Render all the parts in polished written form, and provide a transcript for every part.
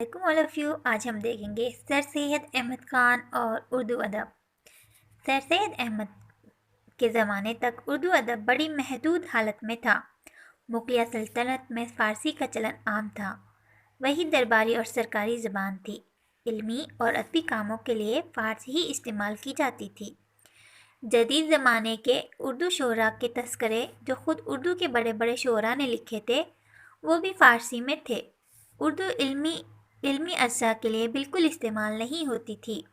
वालेकुम all of you. आज हम देखेंगे सर सैयद अहमद ख़ान और उर्दू अदब। सर सैयद अहमद के ज़माने तक उर्दू अदब बड़ी महदूद हालत में था। मुग़लिया सल्तनत में फ़ारसी का चलन आम था। वही दरबारी और सरकारी ज़बान थी। इल्मी और अदबी कामों के लिए फ़ारसी ही इस्तेमाल की जाती थी। जदीद ज़माने के उर्दू शोरा के तस्करे जो ख़ुद उर्दू के बड़े बड़े शोरा ने लिखे थे वो भी फ़ारसी में थे। उर्दू इल्मी अज्जा के लिए बिल्कुल इस्तेमाल नहीं होती थी,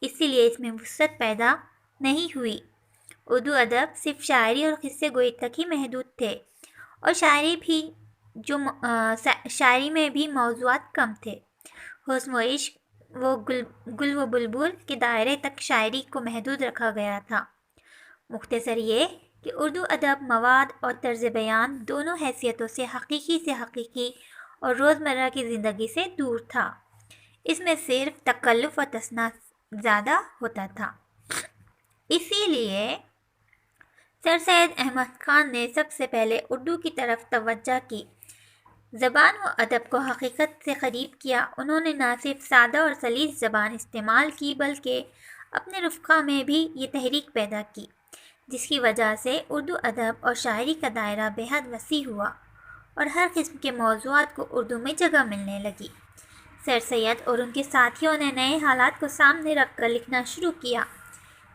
इसीलिए इसमें वुसअत पैदा नहीं हुई। उर्दू अदब सिर्फ शायरी और किस्से गोई तक ही महदूद थे और शायरी में भी मौज़ूआत कम थे। हुस्न व इश्क व गुल व बुलबुल के दायरे तक शायरी को महदूद रखा गया था। मुख्तसर ये कि उर्दू अदब मवाद और तर्ज बयान दोनों हैसियतों से हकीकी और रोज़मर्रा की ज़िंदगी से दूर था। इसमें सिर्फ तकल्लुफ़ और तसन्ना ज़्यादा होता था। इसीलिए सर सैयद अहमद ख़ान ने सबसे पहले उर्दू की तरफ तवज्जो की। ज़बान व अदब को हकीकत से करीब किया। उन्होंने न सिर्फ सादा और सलीस ज़बान इस्तेमाल की बल्कि अपने रुफ़क़ा में भी ये तहरीक पैदा की, जिसकी वजह से उर्दू अदब और शायरी का दायरा बेहद वसी हुआ और हर किस्म के मौज़ूआत को उर्दू में जगह मिलने लगी। सर सैयद और उनके साथियों ने नए हालात को सामने रख कर लिखना शुरू किया।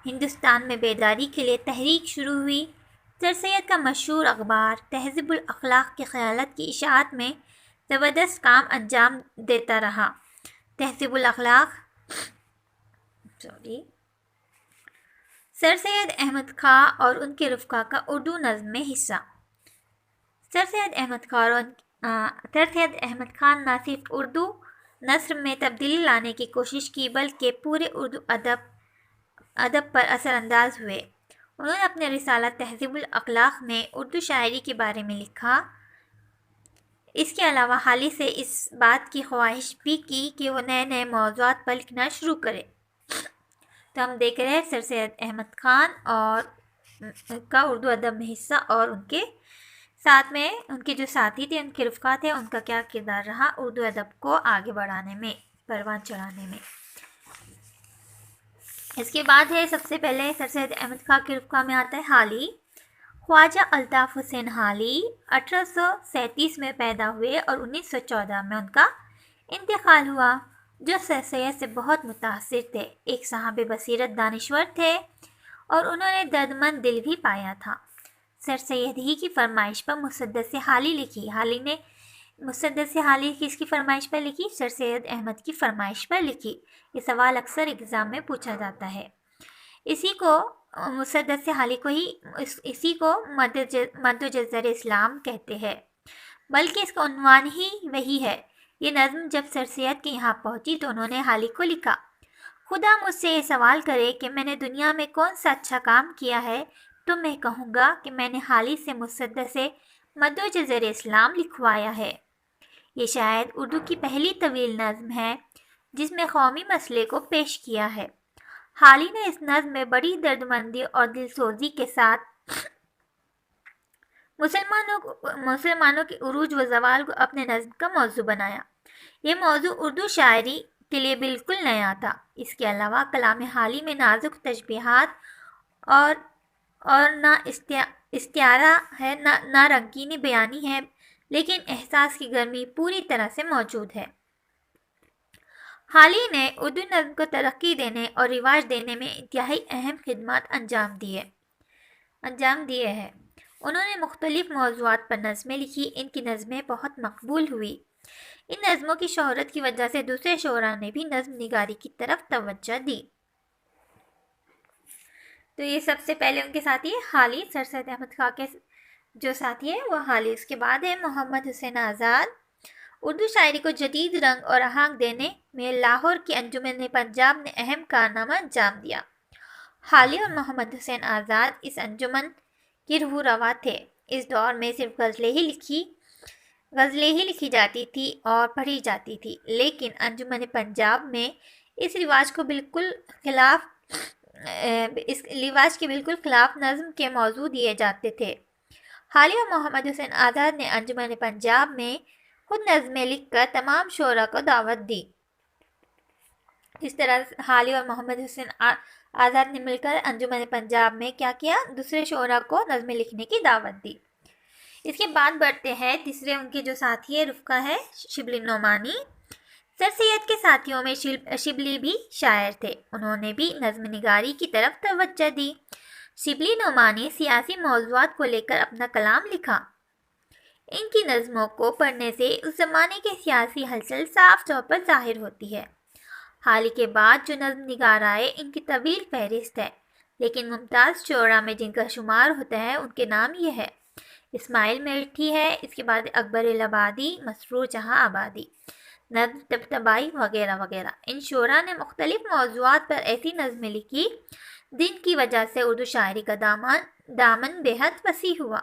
हिंदुस्तान में बेदारी के लिए तहरीक शुरू हुई। सर सैयद का मशहूर अखबार तहज़ीबुल अखलाक की क़यादत की इशाअत में ज़बरदस्त काम अंजाम देता रहा। तहज़ीबुल अखलाक सर सैयद अहमद ख़ान और उनके रुफ़क़ा का उर्दू नज़्म में हिस्सा। सर सैयद अहमद ख़ान न सिर्फ उर्दू नस्र में तब्दीली लाने की कोशिश की बल्कि पूरे उर्दू अदब पर असरअंदाज हुए। उन्होंने अपने रिसाला तहज़ीबुल अखलाक में उर्दू शायरी के बारे में लिखा। इसके अलावा हाल ही से इस बात की ख्वाहिश भी की कि वो नए नए मौज़ूआत पर लिखना शुरू करें। तो हम देख रहे हैं सर सैयद अहमद ख़ान और का उर्दू अदब में हिस्सा और उनके साथ में उनके जो साथी थे, उनके रुफ़क़ा थे, उनका क्या किरदार रहा उर्दू अदब को आगे बढ़ाने में, परवान चढ़ाने में। इसके बाद है सबसे पहले सर सैयद अहमद ख़ान के रुफ़क़ा में आता है हाली। ख्वाजा अल्ताफ़ हुसैन हाली 1837 में पैदा हुए और 1914 में उनका इंतकाल हुआ, जो सर सैयद से बहुत मुतासिर थे। एक साहब बसीरत दानिश्वर थे और उन्होंने दर्दमंद दिल भी पाया था। सर सैयद ही की फरमाइश पर मुसद्दस हाली लिखी। हाली ने मुसद्दस हाली किसकी फरमाइश पर लिखी? सर सैयद अहमद की फरमाइश पर लिखी। ये सवाल अक्सर एग्ज़ाम में पूछा जाता है। इसी को मुसद्दस हाली को ही इसी को मद्दु जज़र इस्लाम कहते हैं, बल्कि इसका उन्वान ही वही है। ये नज़्म जब सर सैयद के यहाँ पहुँची तो उन्होंने हाली को लिखा, खुदा मुझसे ये सवाल करे कि मैंने दुनिया में कौन सा अच्छा काम किया है तो मैं कहूँगा कि मैंने हाली से मुसद्दस मद्दु जज़र इस्लाम लिखवाया है। ये शायद उर्दू की पहली तवील नज़्म है जिसमें कौमी मसले को पेश किया है। हाली ने इस नज़्म में बड़ी दर्दमंदी और दिलसोजी के साथ मुसलमानों के उरूज व ज़वाल को अपने नज़्म का मौजू बनाया। ये मौजू उर्दू शायरी के लिए बिल्कुल नया था। इसके अलावा कलाम हाली में नाजुक तशबीहात और ना इस्तिआरा है, ना रंगीनी बयानी है, लेकिन एहसास की गर्मी पूरी तरह से मौजूद है। हाली ने उर्दू नज़्म को तरक्की देने और रिवाज देने में इंतहाई अहम खिदमत अंजाम दिए हैं। उन्होंने मुख्तलिफ मौज़ूआत पर नज़में लिखी। इनकी नज़में बहुत मकबूल हुई। इन नज़मों की शोहरत की वजह से दूसरे शोरा ने भी नज़्म निगारी की तरफ तवज्जो दी। तो ये सबसे पहले उनके साथी है हाली, सर सैयद अहमद ख़ान के जो साथी है वो हाली। उसके बाद है मोहम्मद हुसैन आज़ाद। उर्दू शायरी को जदीद रंग और आहंग देने में लाहौर की अंजुमन पंजाब ने अहम कारनामा अंजाम दिया। हाली और मोहम्मद हुसैन आज़ाद इस अंजुमन के रूह रवा थे। इस दौर में सिर्फ गज़लें ही लिखी जाती थी और पढ़ी जाती थी, लेकिन अंजुमन पंजाब में इस रिवाज के बिल्कुल खिलाफ नज़्म के मौजू दिए जाते थे। हाली और मोहम्मद हुसैन आज़ाद ने अंजुमन पंजाब में خود نظمیں لکھ کر تمام شعراء کو دعوت دی۔ اس طرح حالی اور محمد حسین آزاد نے مل کر انجمن پنجاب میں کیا کیا؟ دوسرے شعراء کو نظمیں لکھنے کی دعوت دی۔ اس کے بعد بڑھتے ہیں تیسرے ان کے جو ساتھی ہے رفقا ہے شبلی نعمانی۔ سر سید کے ساتھیوں میں شبلی بھی شاعر تھے، انہوں نے بھی نظم نگاری کی طرف توجہ دی۔ شبلی نعمانی سیاسی موضوعات کو لے کر اپنا کلام لکھا۔ ان کی نظموں کو پڑھنے سے اس زمانے کے سیاسی ہلچل صاف طور پر ظاہر ہوتی ہے۔ حالی کے بعد جو نظم نگار آئے ان کی طویل فہرست ہے، لیکن ممتاز شعراء میں جن کا شمار ہوتا ہے ان کے نام یہ ہے: اسماعیل میٹھی ہے، اس کے بعد اکبر الہبادی، مسرور جہاں آبادی، نظم طبطبائی وغیرہ وغیرہ۔ ان شعراء نے مختلف موضوعات پر ایسی نظمیں لکھی جن کی وجہ سے اردو شاعری کا دامن بے حد وسیع ہوا۔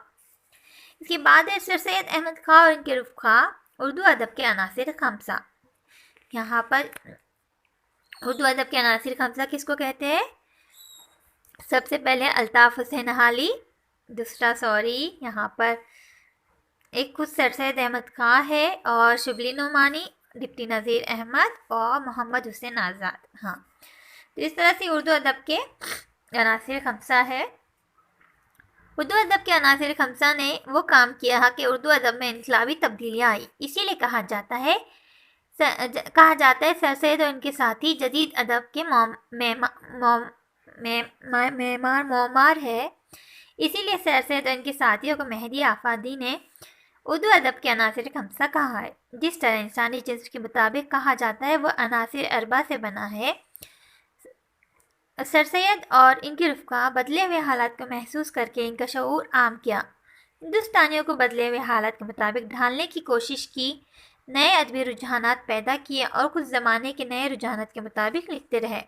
اس کے بعد ہے سر سید احمد خاں اور ان کے رفقا، اردو ادب کے عناصر خمسہ۔ یہاں پر اردو ادب کے عناصر خمسہ کس کو کہتے ہیں؟ سب سے پہلے الطاف حسین حالی، دوسرا سوری یہاں پر ایک خود سر سید احمد خاں ہے، اور شبلی نعمانی، ڈپٹی نذیر احمد اور محمد حسین آزاد۔ ہاں، تو اس طرح سے اردو ادب کے عناصر خمسہ ہے۔ اردو ادب کے عناصر خمسہ نے وہ کام کیا کہ اردو ادب میں انقلابی تبدیلیاں آئی، اسی لیے کہا جاتا ہے سر سید اور ان کے ساتھی جدید ادب کے معمار ہے۔ اسی لیے سر سید اور ان کے ساتھیوں کو مہدی آفاقی نے اردو ادب کے عناصر خمسہ کہا ہے۔ جس طرح انسانی جنس کے مطابق کہا جاتا ہے وہ عناصر اربع سے بنا ہے، سر سید اور ان کے رفقا بدلے ہوئے حالات کو محسوس کر کے ان کا شعور عام کیا، ہندوستانیوں کو بدلے ہوئے حالات کے مطابق ڈھالنے کی کوشش کی، نئے ادبی رجحانات پیدا کیے اور خود زمانے کے نئے رجحانات کے مطابق لکھتے رہے،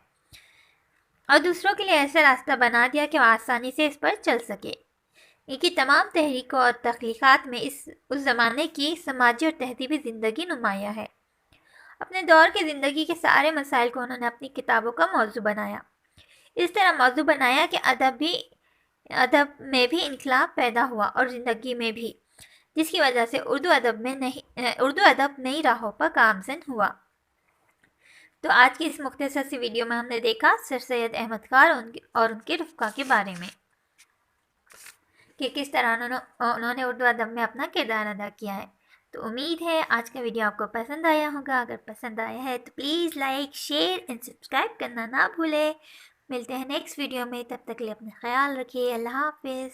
اور دوسروں کے لیے ایسا راستہ بنا دیا کہ وہ آسانی سے اس پر چل سکے۔ ان کی تمام تحریکوں اور تخلیقات میں اس زمانے کی سماجی اور تہذیبی زندگی نمایاں ہے۔ اپنے دور کے زندگی کے سارے مسائل کو انہوں نے اپنی کتابوں کا موضوع بنایا، اس طرح موضوع بنایا کہ ادب میں بھی انقلاب پیدا ہوا اور زندگی میں بھی، جس کی وجہ سے اردو ادب نئی راہوں پر گامزن ہوا۔ تو آج کی اس مختصر سی ویڈیو میں ہم نے دیکھا سر سید احمد خاں اور ان کے رفقا کے بارے میں کہ کس طرح انہوں نے اردو ادب میں اپنا کردار ادا کیا ہے۔ تو امید ہے آج کا ویڈیو آپ کو پسند آیا ہوگا۔ اگر پسند آیا ہے تو please like, share and subscribe کرنا نہ بھولیں۔ ملتے ہیں نیکسٹ ویڈیو میں، تب تک کے لیے اپنا خیال رکھیے۔ اللہ حافظ۔